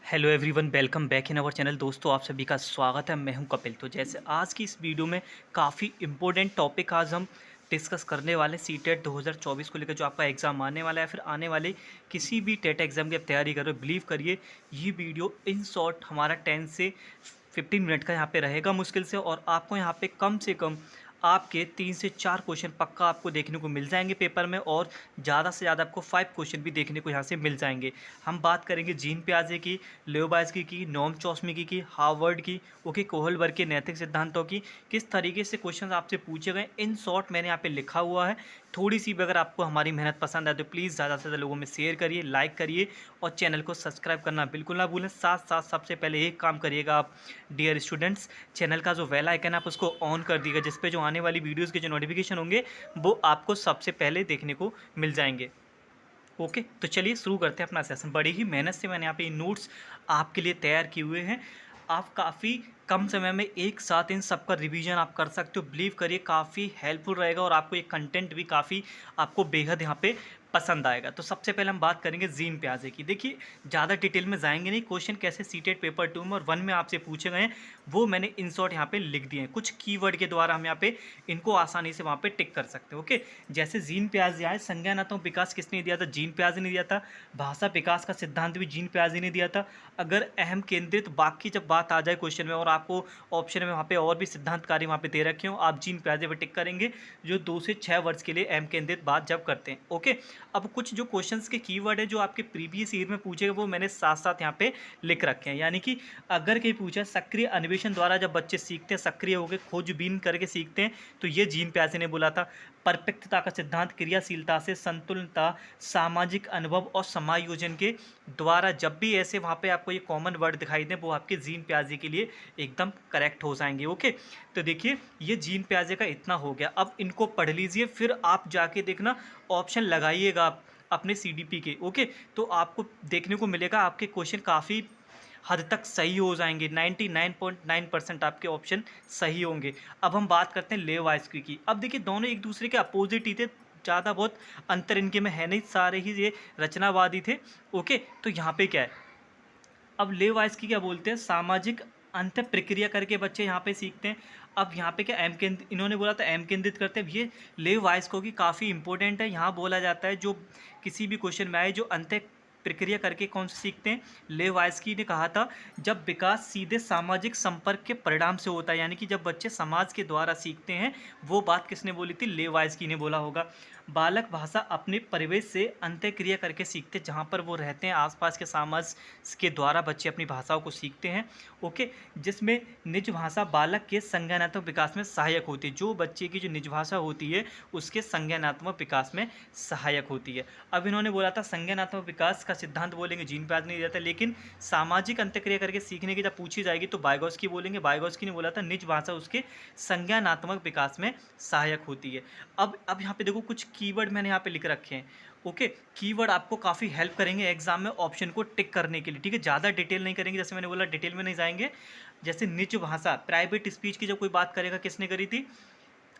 Hello everyone, welcome back in our channel. दोस्तों, आप सभी का स्वागत है। मैं हूं कपिल। तो जैसे आज की इस वीडियो में काफ़ी इम्पोर्टेंट टॉपिक आज हम डिस्कस करने वाले सीटेट 2024 को लेकर, जो आपका एग्ज़ाम आने वाला है, फिर आने वाले किसी भी टेट एग्ज़ाम की आप तैयारी कर रहे हो। बिलीव करिए, ये वीडियो इन शॉर्ट हमारा 10 से 15 मिनट का यहाँ पे रहेगा मुश्किल से, और आपको यहाँ पे कम से कम आपके 3 से 4 क्वेश्चन पक्का आपको देखने को मिल जाएंगे पेपर में, और ज़्यादा से ज़्यादा आपको 5 क्वेश्चन भी देखने को यहाँ से मिल जाएंगे। हम बात करेंगे जीन पियाजे की, लेओबाल्स्की की, नोम चॉम्स्की की, हार्वर्ड की, ओके, कोहलबर्ग के नैतिक सिद्धांतों की, किस तरीके से क्वेश्चन आपसे पूछे गए, इन शॉर्ट मैंने यहाँ पे लिखा हुआ है। थोड़ी सी भी अगर आपको हमारी मेहनत पसंद आए तो प्लीज़ ज़्यादा से ज़्यादा लोगों में शेयर करिए, लाइक करिए, और चैनल को सब्सक्राइब करना बिल्कुल ना भूलें। साथ साथ सबसे पहले एक काम करिएगा आप डियर स्टूडेंट्स, चैनल का जो बेल आइकन है आप उसको ऑन कर दीजिएगा, जिस पे जो आने वाली वीडियोज़ के जो नोटिफिकेशन होंगे वो आपको सबसे पहले देखने को मिल जाएंगे। ओके, तो चलिए शुरू करते हैं अपना सेशन। बड़ी ही मेहनत से मैंने यहाँ पे नोट्स आपके लिए तैयार किए हुए हैं। आप काफ़ी कम समय में एक साथ इन सब का रिवीजन आप कर सकते हो। बिलीव करिए, काफ़ी हेल्पफुल रहेगा, और आपको ये कंटेंट भी काफ़ी आपको बेहद यहाँ पे पसंद आएगा। तो सबसे पहले हम बात करेंगे जीन प्याजे की। देखिए, ज़्यादा डिटेल में जाएंगे नहीं। क्वेश्चन कैसे सीटेट पेपर 2 में और 1 में आपसे पूछे गए हैं वो मैंने इन शॉर्ट यहाँ पे लिख दिए हैं। कुछ कीवर्ड के द्वारा हम यहाँ पे इनको आसानी से वहाँ पे टिक कर सकते हैं। ओके, जैसे जीन प्याजे आए, संज्ञानात्मक विकास किसने दिया था? जीन प्याजे ने दिया था। भाषा विकास का सिद्धांत भी जीन प्याजे ने दिया था। अगर अहम केंद्रित वाक्य की जब बात आ जाए क्वेश्चन में, और आपको ऑप्शन में वहाँ पे और भी सिद्धांत कार्य वहाँ पे दे रखे हो, आप जीन प्याजे पे टिक करेंगे, जो 2 से 6 वर्ष के लिए अहम केंद्रित बात जब करते हैं। ओके, अब कुछ जो क्वेश्चंस के कीवर्ड है जो आपके प्रीवियस ईयर में पूछे गए वो मैंने साथ साथ यहाँ पे लिख रखे हैं। यानी कि अगर कहीं पूछा सक्रिय अन्वेषण द्वारा जब बच्चे सीखते हैं, सक्रिय होकर खोजबीन करके सीखते हैं, तो ये जीन प्याजे ने बोला था। परपेक्तता का सिद्धांत क्रियाशीलता से संतुलनता, सामाजिक अनुभव और समायोजन के द्वारा, जब भी ऐसे वहाँ पे आपको ये कॉमन वर्ड दिखाई दें वो आपके जीन प्याजे के लिए एकदम करेक्ट हो जाएंगे। ओके, तो देखिए, ये जीन प्याजे का इतना हो गया। अब इनको पढ़ लीजिए, फिर आप जाके देखना, ऑप्शन लगाइएगा आप अपने सीडीपी के। ओके, तो आपको देखने को मिलेगा आपके क्वेश्चन काफ़ी हद तक सही हो जाएंगे। 99.9% आपके ऑप्शन सही होंगे। अब हम बात करते हैं लेवाइस्की की। अब देखिए, दोनों एक दूसरे के अपोजिट ही थे, ज़्यादा बहुत अंतर इनके में है नहीं, सारे ही ये रचनावादी थे। ओके, तो यहाँ पे क्या है, अब लेवाइस्की क्या बोलते हैं, सामाजिक अंत प्रक्रिया करके बच्चे यहाँ पे सीखते हैं। अब यहाँ पे क्या एम केंद्रित, इन्होंने बोला था एम केंद्रित करते हैं। ये लेवाइस्को की काफ़ी इंपॉर्टेंट है। यहाँ बोला जाता है, जो किसी भी क्वेश्चन में आए, जो अंत प्रक्रिया करके कौन से सीखते हैं, लेवाइस्की ने कहा था जब विकास सीधे सामाजिक संपर्क के परिणाम से होता है, यानी कि जब बच्चे समाज के द्वारा सीखते हैं। वो बात किसने बोली थी? लेवाइस्की ने बोला होगा। बालक भाषा अपने परिवेश से अंत्यक्रिया करके सीखते, जहाँ पर वो रहते हैं आसपास के समाज के द्वारा बच्चे अपनी भाषाओं को सीखते हैं। ओके, जिसमें निज भाषा बालक के संज्ञानात्मक विकास में सहायक होती है। जो बच्चे की जो निज भाषा होती है उसके संज्ञानात्मक विकास में सहायक होती है। अब इन्होंने बोला था संज्ञानात्मक विकास का सिद्धांत बोलेंगे, जीन प्याज नहीं दिया था, लेकिन सामाजिक अंत्यक्रिया करके सीखने की जब पूछी जाएगी तो वाइगोत्स्की बोलेंगे। वाइगोत्स्की ने बोला था निज भाषा उसके संज्ञानात्मक विकास में सहायक होती है। अब यहाँ पे देखो, कुछ कीवर्ड मैंने यहाँ पे लिख रखे हैं। ओके, कीवर्ड आपको काफ़ी हेल्प करेंगे एग्जाम में ऑप्शन को टिक करने के लिए। ठीक है, ज़्यादा डिटेल नहीं करेंगे, जैसे मैंने बोला डिटेल में नहीं जाएंगे। जैसे निज भाषा, प्राइवेट स्पीच की जब कोई बात करेगा, किसने करी थी?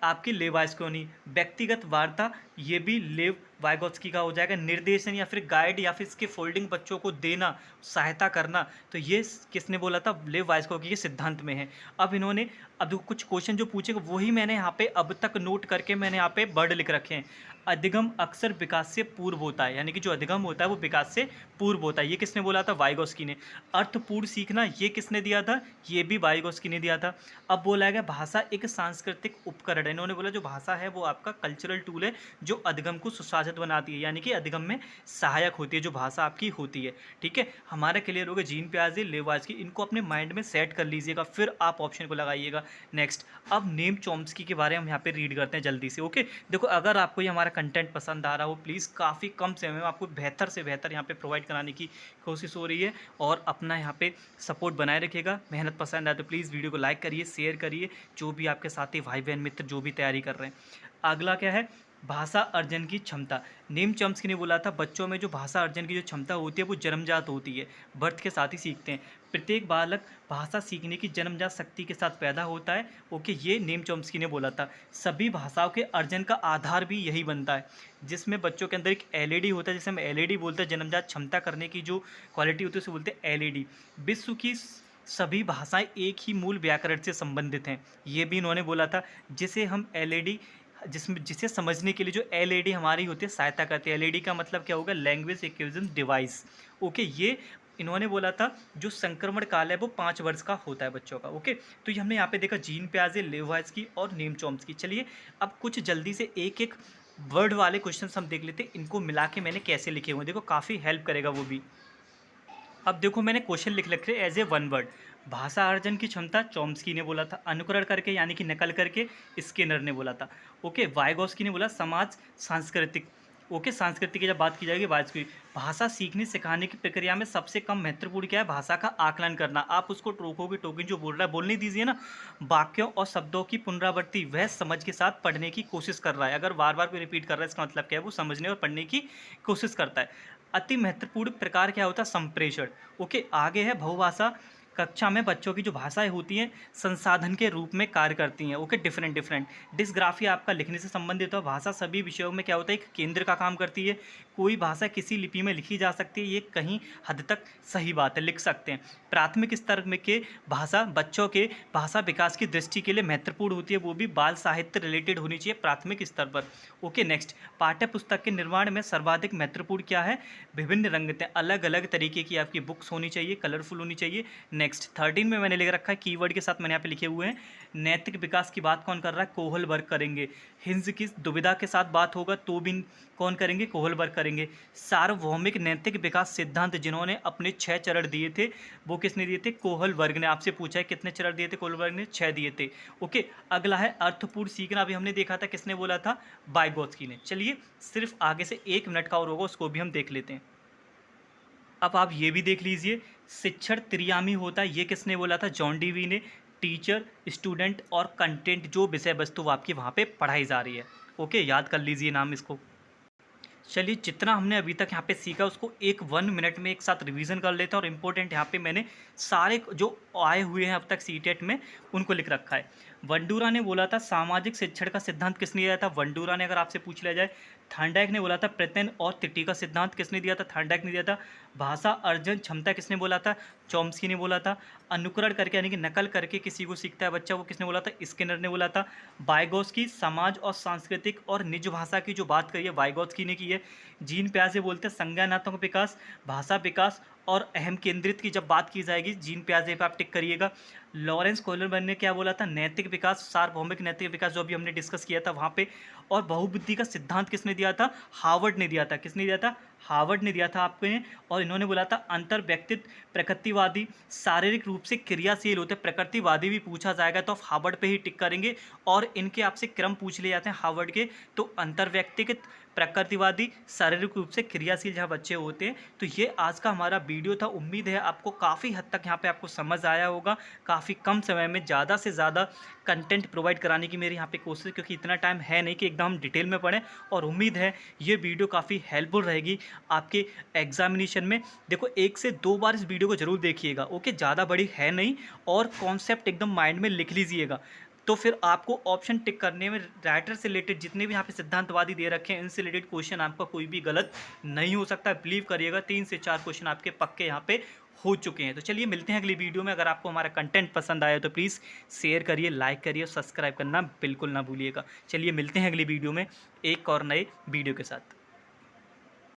आपकी लेवाइस्कोनी। व्यक्तिगत वार्ता, ये भी लेव वाइगोत्स्की का हो जाएगा। निर्देशन या फिर गाइड या फिर इसके फोल्डिंग बच्चों को देना, सहायता करना, तो ये किसने बोला था? लेव वाइगोत्स्की के सिद्धांत में है। अब इन्होंने, अब देखो कुछ क्वेश्चन जो पूछेगा वही मैंने यहाँ पे अब तक नोट करके मैंने यहाँ पे वर्ड लिख रखे हैं। अधिगम अक्सर विकास से पूर्व होता है, यानी कि जो अधिगम होता है वो विकास से पूर्व होता है। ये किसने बोला था? वाइगोत्स्की ने। अर्थपूर्ण सीखना, ये किसने दिया था? ये भी वाइगोत्स्की ने दिया था। अब बोला गया भाषा एक सांस्कृतिक उपकरण है। इन्होंने बोला जो भाषा है वो आपका कल्चरल टूल है, जो अधिगम को सुशासित बनाती है, यानी कि अधिगम में सहायक होती है जो भाषा आपकी होती है। ठीक है, हमारा क्लियर हो गया जीन प्याजे, लेवाइस्की, इनको अपने माइंड में सेट कर लीजिएगा, फिर आप ऑप्शन को लगाइएगा। नेक्स्ट, अब नेम चॉम्स्की के बारे में हम यहाँ पे रीड करते हैं जल्दी से। ओके, देखो, अगर आपको ये हमारा कंटेंट पसंद आ रहा हो, प्लीज़ काफ़ी कम समय में आपको बेहतर से बेहतर यहाँ पे प्रोवाइड कराने की कोशिश हो रही है, और अपना यहाँ पे सपोर्ट बनाए रखिएगा। मेहनत पसंद आए तो प्लीज़ वीडियो को लाइक करिए, शेयर करिए, जो भी आपके साथी भाई बहन मित्र जो भी तैयारी कर रहे हैं। अगला क्या है, भाषा अर्जन की क्षमता। नेम चॉम्स्की ने बोला था बच्चों में जो भाषा अर्जन की जो क्षमता होती है वो जन्मजात होती है, बर्थ के साथ ही सीखते हैं। प्रत्येक बालक भाषा सीखने की जन्मजात शक्ति के साथ पैदा होता है। ओके, ये नेम चॉम्स्की ने बोला था। सभी भाषाओं के अर्जन का आधार भी यही बनता है, जिसमें बच्चों के अंदर एक एलईडी होता है, जिसे हम एलईडी बोलते हैं। जन्मजात क्षमता करने की जो क्वालिटी होती है उसे बोलते हैं एलईडी। विश्व की सभी भाषाएं एक ही मूल व्याकरण से संबंधित हैं, ये भी इन्होंने बोला था। जिसे हम एलईडी, जिसे समझने के लिए जो एलईडी हमारी होती है सहायता करती है। एलईडी का मतलब क्या होगा? Language acquisition device. ओके, ये इन्होंने बोला था। जो संक्रमण काल है वो 5 वर्ष का होता है बच्चों का। ओके, तो ये हमने यहाँ पे देखा जीन पियाजे, लेविन्स्की और नेम चॉम्स्की। चलिए अब कुछ जल्दी से एक एक वर्ड वाले क्वेश्चन हम देख लेते हैं, इनको मिला के मैंने कैसे लिखे हुए हैं। देखो काफ़ी हेल्प करेगा वो भी। अब देखो मैंने क्वेश्चन लिख रखे एज ए वन वर्ड। भाषा अर्जन की क्षमता चॉम्स्की ने बोला था, अनुकरण करके यानी कि नकल करके स्किनर ने बोला था। ओके, वाइगोस्की ने बोला समाज सांस्कृतिक। ओके, संस्कृति की जब बात की जाएगी वाइगोस्की। भाषा सीखने सिखाने की प्रक्रिया में सबसे कम महत्वपूर्ण क्या है? भाषा का आकलन करना। आप उसको टोकोगे टोकिन जो बोल रहा है बोलने दीजिए ना। वाक्यों और शब्दों की पुनरावृत्ति, वह समझ के साथ पढ़ने की कोशिश कर रहा है। अगर बार बार कोई रिपीट कर रहा है इसका मतलब क्या है? वो समझने और पढ़ने की कोशिश करता है। अति महत्वपूर्ण प्रकार क्या होता है? संप्रेषण। ओके, आगे है बहुभाषा। कक्षा में बच्चों की जो भाषाएं होती हैं संसाधन के रूप में कार्य करती हैं। Okay, different different. डिस्ग्राफी आपका लिखने से संबंधित हो। भाषा सभी विषयों में क्या होता है? एक केंद्र का काम करती है। कोई भाषा किसी लिपि में लिखी जा सकती है, ये कहीं हद तक सही बात है, लिख सकते हैं। प्राथमिक स्तर में के भाषा बच्चों के भाषा विकास की दृष्टि के लिए महत्वपूर्ण होती है, वो भी बाल साहित्य रिलेटेड होनी चाहिए प्राथमिक स्तर पर। ओके, नेक्स्ट, पाठ्य पुस्तक के निर्माण में सर्वाधिक महत्वपूर्ण क्या है? विभिन्न रंगतें, अलग अलग तरीके की आपकी बुक्स होनी चाहिए, कलरफुल होनी चाहिए। नेक्स्ट 13 में मैंने लिख रखा है कीवर्ड के साथ, मैंने यहाँ पे लिखे हुए हैं। नैतिक विकास की बात कौन कर रहा है? कोहलबर्ग करेंगे। हिंस की दुविधा के साथ बात होगा तो भी कौन करेंगे? कोहलबर्ग करेंगे। सार्वभौमिक नैतिक विकास सिद्धांत, जिन्होंने अपने 6 चरण दिए थे, वो किसने दिए थे? कोहलबर्ग ने। आपसे पूछा है कितने चरण दिए थे? कोहलबर्ग ने 6 दिए थे। ओके, अगला है अर्थपूर्ण सीखना। अभी हमने देखा था किसने बोला था? वाइगोत्स्की ने। चलिए सिर्फ आगे से 1 मिनट का और होगा, उसको भी हम देख लेते हैं। अब आप ये भी देख लीजिए, शिक्षण त्रियामी होता है, ये किसने बोला था? जॉन डीवी ने। टीचर, स्टूडेंट और कंटेंट, जो विषय वस्तु आपकी वहाँ पे पढ़ाई जा रही है। ओके, याद कर लीजिए नाम इसको। चलिए जितना हमने अभी तक यहाँ पे सीखा उसको 1 मिनट में एक साथ रिवीजन कर लेते हैं। और इम्पोर्टेंट यहाँ पे मैंने सारे जो आए हुए हैं अब तक सीटेट में उनको लिख रखा है। वंडूरा ने बोला था सामाजिक शिक्षण का सिद्धांत किसने दिया था? वंडूरा ने। अगर आपसे पूछ लिया जाए, थॉर्नडाइक ने बोला था प्रत्ययन और त्रुटि का सिद्धांत किसने दिया था? थॉर्नडाइक ने दिया था। भाषा अर्जन क्षमता किसने बोला था? चॉम्स्की ने बोला था। अनुकरण करके यानी कि नकल करके किसी को सीखता है बच्चा, वो किसने बोला था? स्किनर ने बोला था। वाइगोत्स्की समाज और सांस्कृतिक और निज भाषा की जो बात करी है वाइगोत्स्की ने की है। जीन प्याजे बोलते हैं संज्ञानात्मक विकास, भाषा विकास और अहम केंद्रित की जब बात की जाएगी जीन प्याजे पे आप टिक करिएगा। लॉरेंस कोहलबर्ग ने क्या बोला था? नैतिक विकास, सार्वभौमिक नैतिक विकास, जो अभी हमने डिस्कस किया था वहाँ पे। और बहुबुद्धि का सिद्धांत किसने दिया था? हार्वर्ड ने दिया था। किसने दिया था? हार्वर्ड ने दिया था आपको। और इन्होंने बोला था अंतर व्यक्तित्व प्रकृतिवादी शारीरिक रूप से क्रियाशील होते। प्रकृतिवादी भी पूछा जाएगा तो आप हार्वर्ड पे ही टिक करेंगे। और इनके आपसे क्रम पूछ लिए जाते हैं हार्वर्ड के, तो अंतर व्यक्तिगत, प्रकृतिवादी, शारीरिक रूप से क्रियाशील जहाँ बच्चे होते हैं। तो ये आज का हमारा वीडियो था। उम्मीद है आपको काफ़ी हद तक यहाँ पे आपको समझ आया होगा। काफ़ी कम समय में ज़्यादा से ज़्यादा कंटेंट प्रोवाइड कराने की मेरी यहाँ पे कोशिश, क्योंकि इतना टाइम है नहीं कि एकदम डिटेल में पढ़ें। और उम्मीद है ये वीडियो काफ़ी हेल्पफुल रहेगी आपके एग्जामिनेशन में। देखो 1 से 2 बार इस वीडियो को ज़रूर देखिएगा। ओके, ज़्यादा बड़ी है नहीं, और कॉन्सेप्ट एकदम माइंड में लिख लीजिएगा। तो फिर आपको ऑप्शन टिक करने में राइटर से रिलेटेड जितने भी यहाँ पे सिद्धांतवादी दे रखे हैं इनसे रिलेटेड क्वेश्चन आपका कोई भी गलत नहीं हो सकता। बिलीव करिएगा 3 से 4 क्वेश्चन आपके पक्के यहाँ पे हो चुके हैं। तो चलिए मिलते हैं अगली वीडियो में। अगर आपको हमारा कंटेंट पसंद आया तो प्लीज़ शेयर करिए, लाइक करिए, सब्सक्राइब करना बिल्कुल ना भूलिएगा। चलिए मिलते हैं अगली वीडियो में एक और नए वीडियो के साथ।